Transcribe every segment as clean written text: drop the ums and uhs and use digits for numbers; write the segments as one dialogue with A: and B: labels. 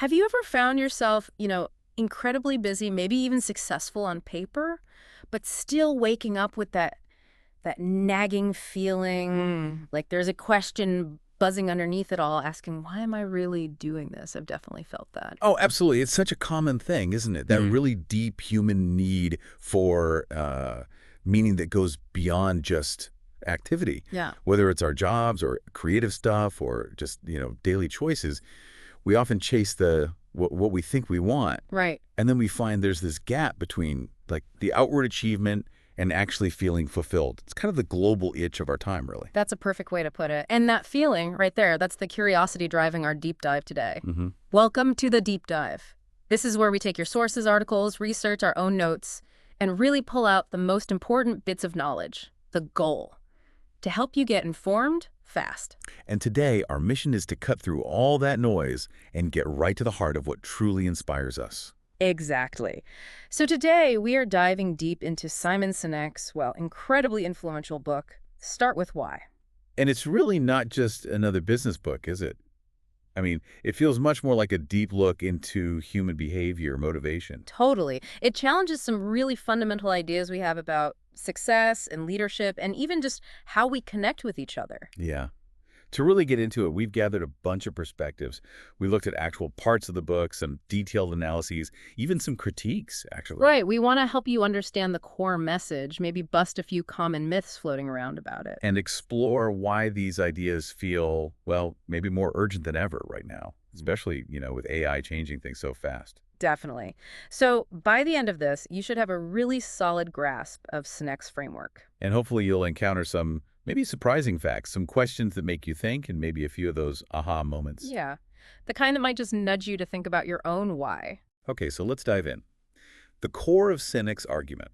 A: Have you ever found yourself, incredibly busy, maybe even successful on paper, but still waking up with that nagging feeling, like there's a question buzzing underneath it all, asking, why am I really doing this? I've definitely felt that.
B: Oh, absolutely. It's such a common thing, isn't it? That really deep human need for meaning that goes beyond just activity.
A: Yeah.
B: Whether it's our jobs or creative stuff or just, daily choices, we often chase what we think we want.
A: Right.
B: And then we find there's this gap between like the outward achievement and actually feeling fulfilled. It's kind of the global itch of our time, really.
A: That's a perfect way to put it. And that feeling right there, that's the curiosity driving our deep dive today.
B: Mm-hmm.
A: Welcome to the deep dive. This is where we take your sources, articles, research, our own notes, and really pull out the most important bits of knowledge, the goal, to help you get informed fast.
B: And today, our mission is to cut through all that noise and get right to the heart of what truly inspires us.
A: Exactly. So today we are diving deep into Simon Sinek's, incredibly influential book, Start With Why.
B: And it's really not just another business book, is it? I mean, it feels much more like a deep look into human behavior, motivation.
A: Totally. It challenges some really fundamental ideas we have about success and leadership and even just how we connect with each other.
B: Yeah. To really get into it, we've gathered a bunch of perspectives. We looked at actual parts of the book, some detailed analyses, even some critiques, actually.
A: Right. We want to help you understand the core message, maybe bust a few common myths floating around about it.
B: And explore why these ideas feel, well, maybe more urgent than ever right now, especially, with AI changing things so fast.
A: Definitely. So by the end of this, you should have a really solid grasp of Sinek's framework.
B: And hopefully you'll encounter some maybe surprising facts, some questions that make you think, and maybe a few of those aha moments.
A: Yeah. The kind that might just nudge you to think about your own why.
B: Okay, so let's dive in. The core of Sinek's argument.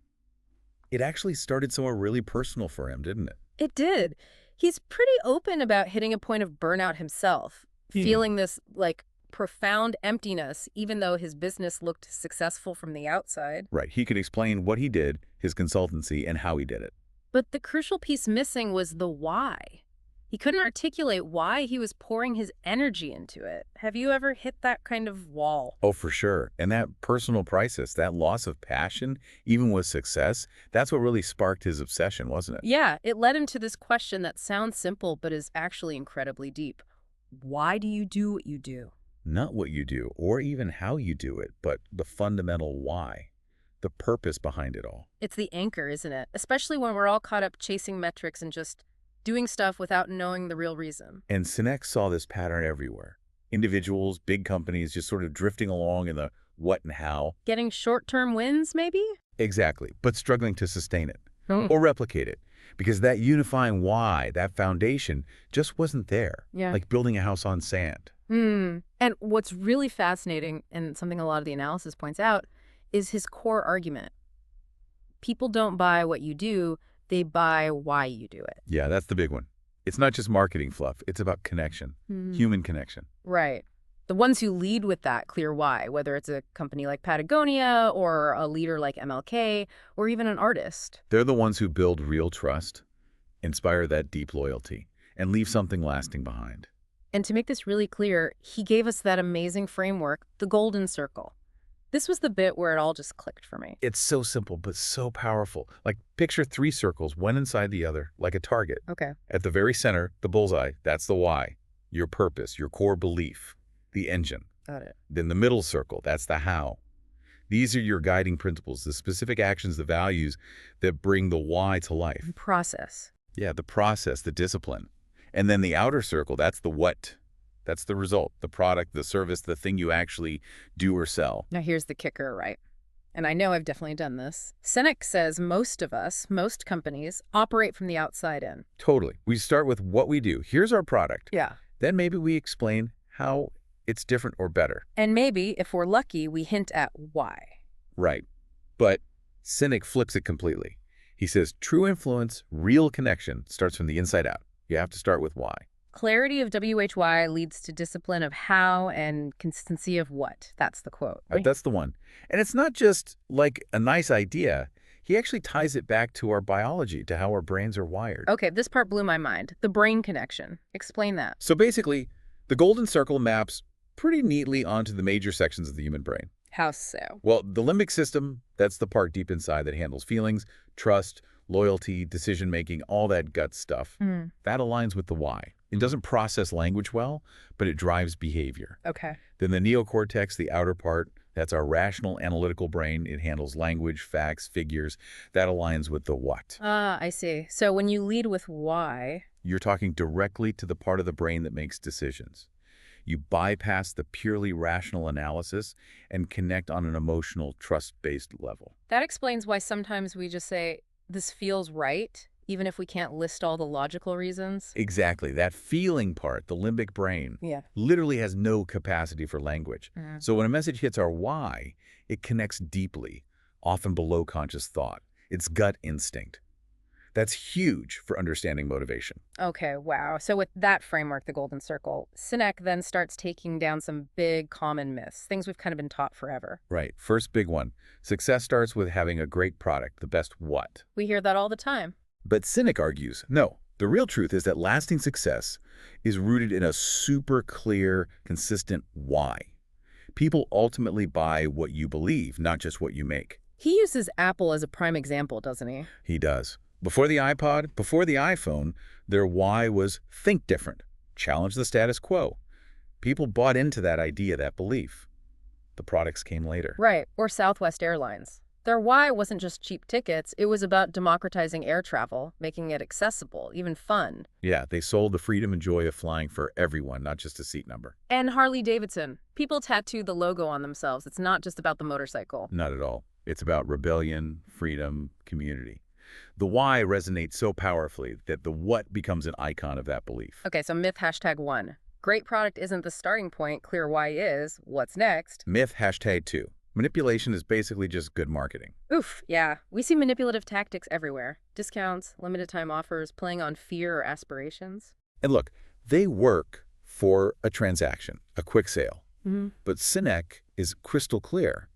B: It actually started somewhere really personal for him, didn't it?
A: It did. He's pretty open about hitting a point of burnout himself, feeling this, profound emptiness, even though his business looked successful from the outside.
B: Right. He could explain what he did, his consultancy, and how he did it.
A: But the crucial piece missing was the why. He couldn't articulate why he was pouring his energy into it. Have you ever hit that kind of wall?
B: Oh, for sure. And that personal crisis, that loss of passion, even with success, that's what really sparked his obsession, wasn't it?
A: Yeah, it led him to this question that sounds simple but is actually incredibly deep. Why do you do what you do?
B: Not what you do, or even how you do it, but the fundamental why, the purpose behind it all.
A: It's the anchor, isn't it? Especially when we're all caught up chasing metrics and just doing stuff without knowing the real reason.
B: And Sinek saw this pattern everywhere. Individuals, big companies just sort of drifting along in the what and how.
A: Getting short-term wins, maybe?
B: Exactly, but struggling to sustain it
A: Oh.
B: or replicate it because that unifying why, that foundation, just wasn't there.
A: Yeah.
B: Like building a house on sand.
A: And what's really fascinating, and something a lot of the analysis points out, is his core argument. People don't buy what you do, they buy why you do it.
B: Yeah, that's the big one. It's not just marketing fluff. It's about connection, human connection.
A: Right. The ones who lead with that clear why, whether it's a company like Patagonia or a leader like MLK or even an artist.
B: They're the ones who build real trust, inspire that deep loyalty, and leave something lasting behind.
A: And to make this really clear, he gave us that amazing framework, the golden circle. This was the bit where it all just clicked for me.
B: It's so simple, but so powerful. Like picture 3 circles, one inside the other, like a target.
A: Okay.
B: At the very center, the bullseye, that's the why, your purpose, your core belief, the engine.
A: Got it.
B: Then the middle circle, that's the how. These are your guiding principles, the specific actions, the values that bring the why to life.
A: Process.
B: Yeah, the process, the discipline. And then the outer circle, that's the what. That's the result, the product, the service, the thing you actually do or sell.
A: Now here's the kicker, right? And I know I've definitely done this. Sinek says most of us, most companies, operate from the outside in.
B: Totally. We start with what we do. Here's our product.
A: Yeah.
B: Then maybe we explain how it's different or better.
A: And maybe, if we're lucky, we hint at why.
B: Right. But Sinek flips it completely. He says true influence, real connection starts from the inside out. You have to start with why.
A: Clarity of WHY leads to discipline of how and consistency of what. That's the quote.
B: That's the one. And it's not just like a nice idea. He actually ties it back to our biology, to how our brains are wired.
A: Okay, this part blew my mind. The brain connection. Explain that.
B: So basically, the golden circle maps pretty neatly onto the major sections of the human brain.
A: How so?
B: Well, the limbic system, that's the part deep inside that handles feelings, trust, loyalty, decision-making, all that gut stuff.
A: Mm.
B: That aligns with the why. It doesn't process language well, but it drives behavior.
A: Okay.
B: Then the neocortex, the outer part, that's our rational, analytical brain. It handles language, facts, figures. That aligns with the what.
A: Ah, I see. So when you lead with why...
B: You're talking directly to the part of the brain that makes decisions. You bypass the purely rational analysis and connect on an emotional, trust-based level.
A: That explains why sometimes we just say, this feels right, even if we can't list all the logical reasons.
B: Exactly. That feeling part, the limbic brain,
A: Yeah.
B: literally has no capacity for language.
A: Mm.
B: So when a message hits our why, it connects deeply, often below conscious thought. It's gut instinct. That's huge for understanding motivation.
A: Okay, wow. So with that framework, the golden circle, Sinek then starts taking down some big common myths, things we've kind of been taught forever.
B: Right. First big one. Success starts with having a great product, the best what.
A: We hear that all the time.
B: But Sinek argues, no. The real truth is that lasting success is rooted in a super clear, consistent why. People ultimately buy what you believe, not just what you make.
A: He uses Apple as a prime example, doesn't he?
B: He does. Before the iPod, before the iPhone, their why was think different, challenge the status quo. People bought into that idea, that belief. The products came later.
A: Right, or Southwest Airlines. Their why wasn't just cheap tickets, it was about democratizing air travel, making it accessible, even fun.
B: Yeah, they sold the freedom and joy of flying for everyone, not just a seat number.
A: And Harley-Davidson. People tattoo the logo on themselves. It's not just about the motorcycle.
B: Not at all. It's about rebellion, freedom, community. The why resonates so powerfully that the what becomes an icon of that belief.
A: Okay, so myth #1. Great product isn't the starting point, clear why is. What's next?
B: Myth #2. Manipulation is basically just good marketing.
A: Oof, yeah. We see manipulative tactics everywhere. Discounts, limited time offers, playing on fear or aspirations.
B: And look, they work for a transaction, a quick sale.
A: Mm-hmm.
B: But Sinek is crystal clear.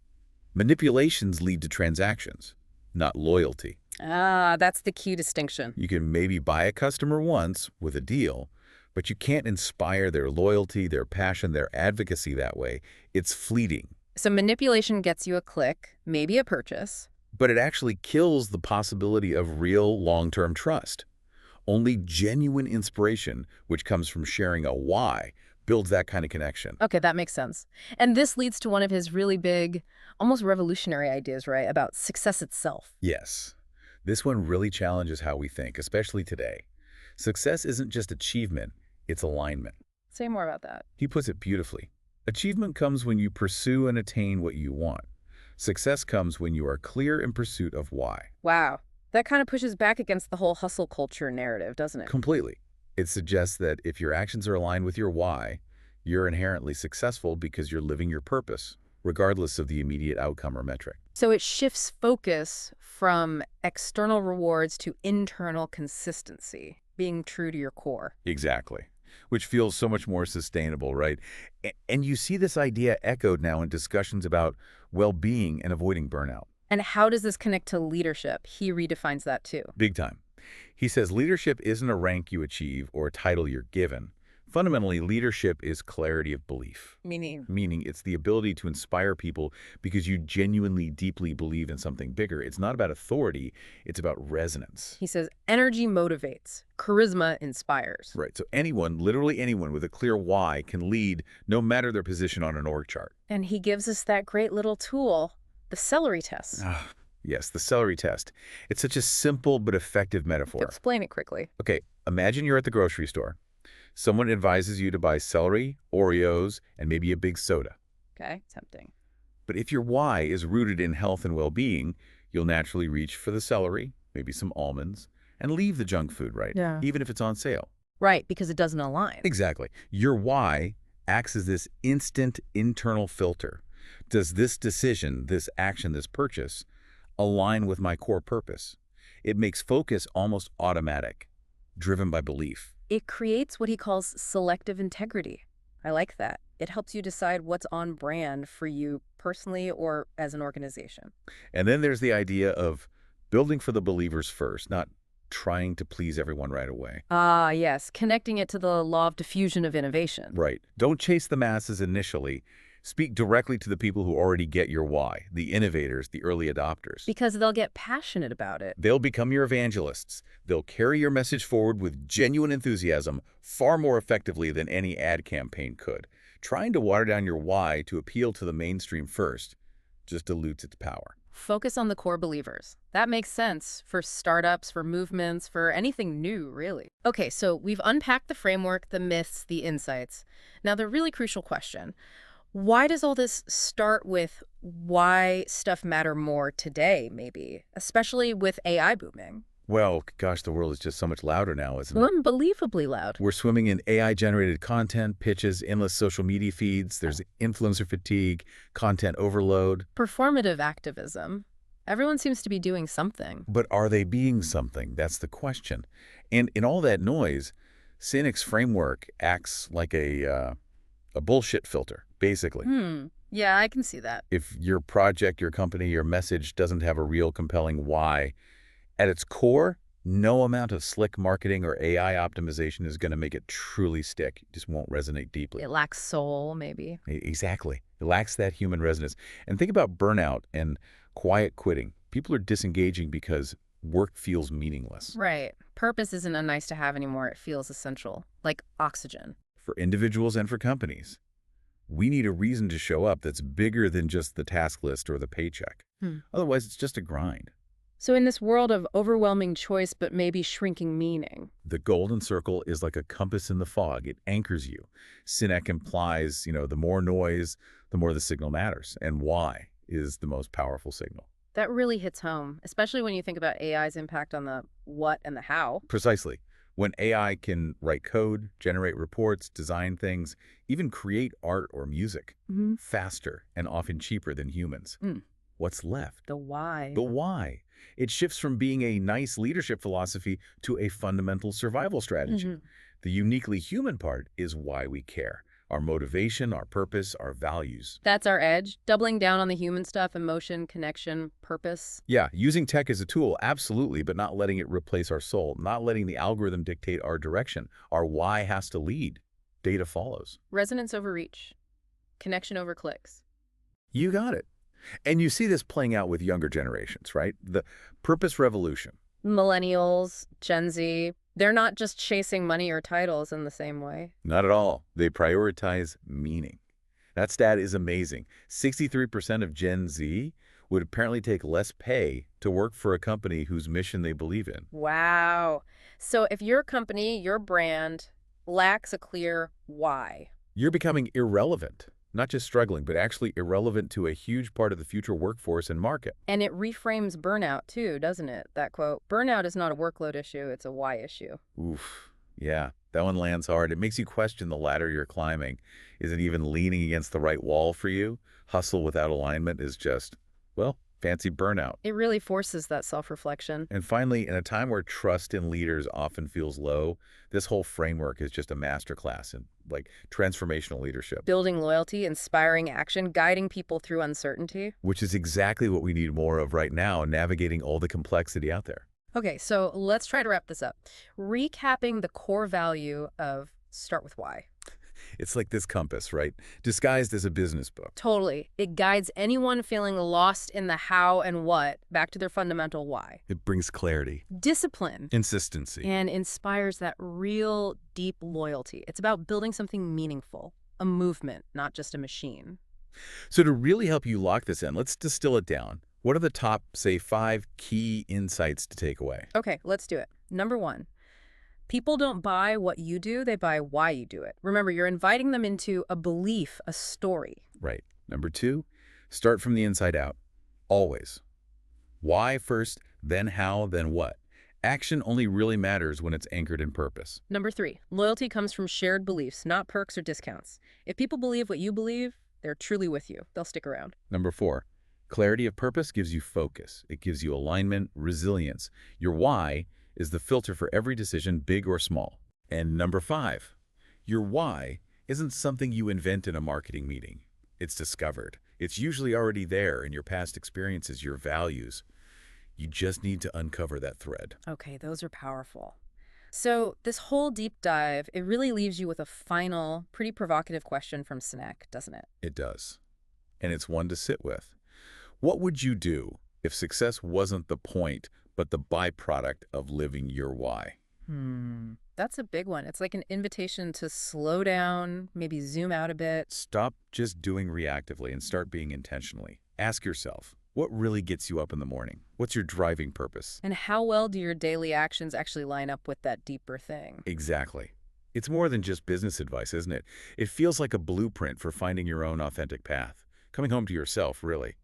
B: Manipulations lead to transactions, not loyalty.
A: Ah, that's the key distinction.
B: You can maybe buy a customer once with a deal, but you can't inspire their loyalty, their passion, their advocacy that way. It's fleeting.
A: So manipulation gets you a click, maybe a purchase.
B: But it actually kills the possibility of real long-term trust. Only genuine inspiration, which comes from sharing a why, builds that kind of connection.
A: Okay, that makes sense. And this leads to one of his really big, almost revolutionary ideas, right, about success itself.
B: Yes. This one really challenges how we think, especially today. Success isn't just achievement, it's alignment.
A: Say more about that.
B: He puts it beautifully. Achievement comes when you pursue and attain what you want. Success comes when you are clear in pursuit of why.
A: Wow. That kind of pushes back against the whole hustle culture narrative, doesn't it?
B: Completely. It suggests that if your actions are aligned with your why, you're inherently successful because you're living your purpose, regardless of the immediate outcome or metric.
A: So it shifts focus from external rewards to internal consistency, being true to your core.
B: Exactly. Which feels so much more sustainable, right? And you see this idea echoed now in discussions about well-being and avoiding burnout.
A: And how does this connect to leadership? He redefines that too.
B: Big time. He says leadership isn't a rank you achieve or a title you're given. Fundamentally, leadership is clarity of belief. Meaning it's the ability to inspire people because you genuinely, deeply believe in something bigger. It's not about authority, it's about resonance.
A: He says energy motivates, charisma inspires.
B: Right, so anyone, literally anyone with a clear why can lead no matter their position on an org chart.
A: And he gives us that great little tool, the celery test.
B: Yes, the celery test. It's such a simple but effective metaphor.
A: Explain it quickly.
B: Okay, imagine you're at the grocery store. Someone advises you to buy celery, Oreos, and maybe a big soda.
A: Okay, tempting.
B: But if your why is rooted in health and well-being, you'll naturally reach for the celery, maybe some almonds, and leave the junk food, right?
A: Yeah.
B: Even if it's on sale.
A: Right, because it doesn't align.
B: Exactly. Your why acts as this instant internal filter. Does this decision, this action, this purchase align with my core purpose? It makes focus almost automatic, driven by belief.
A: It creates what he calls selective integrity. I like that. It helps you decide what's on brand for you personally or as an organization.
B: And then there's the idea of building for the believers first, not trying to please everyone right away.
A: Ah, yes, connecting it to the law of diffusion of innovation.
B: Right. Don't chase the masses initially. Speak directly to the people who already get your why, the innovators, the early adopters.
A: Because they'll get passionate about it.
B: They'll become your evangelists. They'll carry your message forward with genuine enthusiasm far more effectively than any ad campaign could. Trying to water down your why to appeal to the mainstream first just dilutes its power.
A: Focus on the core believers. That makes sense for startups, for movements, for anything new, really. Okay, so we've unpacked the framework, the myths, the insights. Now, the really crucial question: why does all this start with why stuff matter more today, maybe, especially with AI booming?
B: Well, gosh, the world is just so much louder now, isn't it?
A: Unbelievably loud.
B: We're swimming in AI-generated content, pitches, endless social media feeds. There's influencer fatigue, content overload.
A: Performative activism. Everyone seems to be doing something.
B: But are they being something? That's the question. And in all that noise, Sinek's framework acts like a bullshit filter, basically.
A: Yeah, I can see that.
B: If your project, your company, your message doesn't have a real compelling why, at its core, no amount of slick marketing or AI optimization is going to make it truly stick. It just won't resonate deeply.
A: It lacks soul, maybe.
B: Exactly. It lacks that human resonance. And think about burnout and quiet quitting. People are disengaging because work feels meaningless.
A: Right. Purpose isn't a nice to have anymore. It feels essential, like oxygen.
B: For individuals and for companies, we need a reason to show up that's bigger than just the task list or the paycheck. Otherwise, it's just a grind.
A: So in this world of overwhelming choice but maybe shrinking meaning,
B: The golden circle is like a compass in the fog. It anchors you. Sinek implies, the more noise, the more the signal matters. And why is the most powerful signal.
A: that really hits home, especially when you think about AI's impact on the what and the how.
B: Precisely. When AI can write code, generate reports, design things, even create art or music faster and often cheaper than humans, what's left?
A: The why.
B: The why. It shifts from being a nice leadership philosophy to a fundamental survival strategy. The uniquely human part is why we care. Our motivation, our purpose, our values.
A: That's our edge, doubling down on the human stuff, emotion, connection, purpose.
B: Yeah, using tech as a tool, absolutely, but not letting it replace our soul, not letting the algorithm dictate our direction. Our why has to lead. Data follows.
A: Resonance over reach. Connection over clicks.
B: You got it. And you see this playing out with younger generations, right? The purpose revolution.
A: Millennials, Gen Z, they're not just chasing money or titles in the same way.
B: Not at all. They prioritize meaning. That stat is amazing. 63% of Gen Z would apparently take less pay to work for a company whose mission they believe in.
A: Wow. So if your company, your brand, lacks a clear why.
B: You're becoming irrelevant. Not just struggling, but actually irrelevant to a huge part of the future workforce and market.
A: And it reframes burnout too, doesn't it? That quote, burnout is not a workload issue, it's a why issue.
B: Oof. Yeah, that one lands hard. It makes you question the ladder you're climbing. Is it even leaning against the right wall for you? Hustle without alignment is just, well, fancy burnout.
A: It really forces that self-reflection.
B: And finally, in a time where trust in leaders often feels low, this whole framework is just a masterclass in transformational leadership.
A: Building loyalty, inspiring action, guiding people through uncertainty.
B: Which is exactly what we need more of right now, navigating all the complexity out there.
A: Okay, so let's try to wrap this up. Recapping the core value of start with why.
B: It's like this compass, right? Disguised as a business book.
A: Totally. It guides anyone feeling lost in the how and what back to their fundamental why.
B: It brings clarity.
A: Discipline.
B: Consistency.
A: And inspires that real deep loyalty. It's about building something meaningful, a movement, not just a machine.
B: So to really help you lock this in, let's distill it down. What are the top, say, 5 key insights to take away?
A: Okay, let's do it. Number 1. People don't buy what you do, they buy why you do it. Remember, you're inviting them into a belief, a story.
B: Right. Number 2, start from the inside out. Always. Why first, then how, then what. Action only really matters when it's anchored in purpose.
A: Number 3, loyalty comes from shared beliefs, not perks or discounts. If people believe what you believe, they're truly with you. They'll stick around.
B: Number 4, clarity of purpose gives you focus. It gives you alignment, resilience. Your why is the filter for every decision, big or small. And number 5, your why isn't something you invent in a marketing meeting. It's discovered. It's usually already there in your past experiences, your values, You just need to uncover that thread.
A: Okay, those are powerful. So this whole deep dive, it really leaves you with a final, pretty provocative question from Sinek, doesn't it?
B: It does. And it's one to sit with. What would you do if success wasn't the point, but the byproduct of living your why?
A: That's a big one. It's like an invitation to slow down, maybe zoom out a bit.
B: Stop just doing reactively and start being intentionally. Ask yourself, what really gets you up in the morning? What's your driving purpose?
A: And how well do your daily actions actually line up with that deeper thing?
B: Exactly. It's more than just business advice, isn't it? It feels like a blueprint for finding your own authentic path. Coming home to yourself, really.